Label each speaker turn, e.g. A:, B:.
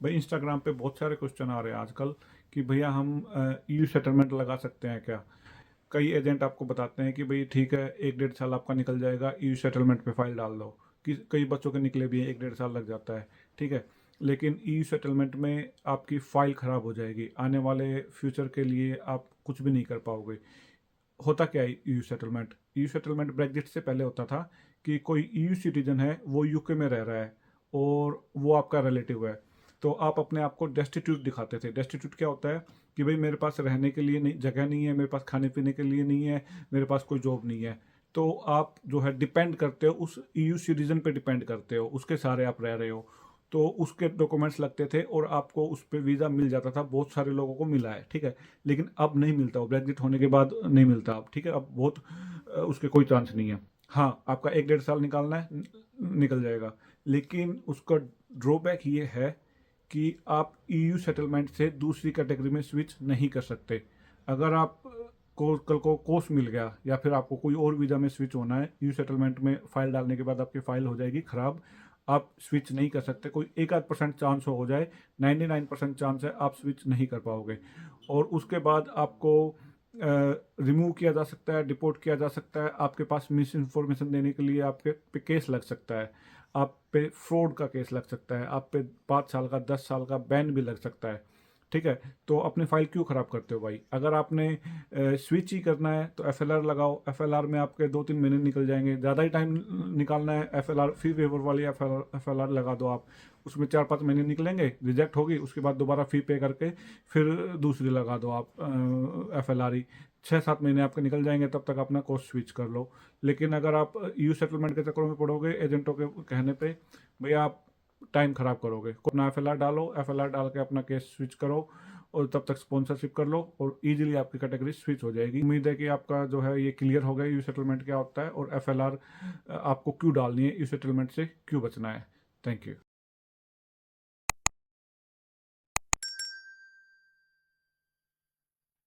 A: भाई इंस्टाग्राम पे बहुत सारे क्वेश्चन आ रहे हैं आजकल कि भैया हम ईयू सेटलमेंट लगा सकते हैं क्या। कई एजेंट आपको बताते हैं कि भाई ठीक है, 1-1.5 साल आपका निकल जाएगा, ईयू सेटलमेंट पे फाइल डाल दो। कि कई बच्चों के निकले भी हैं, 1-1.5 साल लग जाता है। ठीक है, लेकिन ईयू सेटलमेंट में आपकी फ़ाइल ख़राब हो जाएगी, आने वाले फ्यूचर के लिए आप कुछ भी नहीं कर पाओगे। होता क्या है EU settlement? EU settlement Brexit से पहले होता था कि कोई ईयू सिटीजन है, वो यूके में रह रहा है और वो आपका रिलेटिव है, तो आप अपने आप को डेस्टिट्यूट दिखाते थे। डेस्टिट्यूट क्या होता है कि भाई मेरे पास रहने के लिए नहीं, जगह नहीं है, मेरे पास खाने पीने के लिए नहीं है, मेरे पास कोई जॉब नहीं है। तो आप जो है डिपेंड करते हो उस ईयू सिटीजन पे, डिपेंड करते हो, उसके सहारे आप रह रहे हो। तो उसके डॉक्यूमेंट्स लगते थे और आपको उस पर वीज़ा मिल जाता था। बहुत सारे लोगों को मिला है, ठीक है, लेकिन अब नहीं मिलता, वो ब्रेग्जिट होने के बाद नहीं मिलता अब। ठीक है, अब बहुत उसके कोई चांस नहीं है। हाँ, आपका 1-1.5 साल निकालना है, निकल जाएगा, लेकिन उसका ड्रॉबैक ये है कि आप ईयू सेटलमेंट से दूसरी कैटेगरी में स्विच नहीं कर सकते। अगर आप को कल को कोर्स मिल गया या फिर आपको कोई और वीज़ा में स्विच होना है, ईयू सेटलमेंट में फ़ाइल डालने के बाद आपकी फ़ाइल हो जाएगी ख़राब, आप स्विच नहीं कर सकते। कोई 1-8% चांस हो जाए, 99% चांस है आप स्विच नहीं कर पाओगे। और उसके बाद आपको रिमूव किया जा सकता है, डिपोर्ट किया जा सकता है, आपके पास मिस इन्फॉर्मेशन देने के लिए आपके पे केस लग सकता है, आप पे फ्रॉड का केस लग सकता है, आप पे 5 साल का 10 साल का बैन भी लग सकता है। ठीक है, तो अपनी फाइल क्यों ख़राब करते हो भाई? अगर आपने स्विच ही करना है तो एफएलआर लगाओ, एफएलआर में आपके 2-3 महीने निकल जाएंगे। ज़्यादा ही टाइम निकालना है, एफएलआर फी वेवर वाली एफएलआर लगा दो आप, उसमें 4-5 महीने निकलेंगे, रिजेक्ट होगी, उसके बाद दोबारा फ़ी पे करके फिर दूसरी लगा दो आप एफएलआर ही। 6-7 महीने आपके निकल जाएंगे, तब तक अपना कोर्स स्विच कर लो। लेकिन अगर आप यू सेटलमेंट के चक्करों में पड़ोगे एजेंटों के कहने पे, भैया आप टाइम खराब करोगे। अपना एफएलआर डालो, एफएलआर डाल के अपना केस स्विच करो और तब तक स्पॉन्सरशिप कर लो और इजीली आपकी कैटेगरी स्विच हो जाएगी। उम्मीद है कि आपका जो है ये क्लियर हो गया यू सेटलमेंट क्या होता है और एफएलआर आपको क्यों डालनी है, यू सेटलमेंट से क्यों बचना है। Thank you.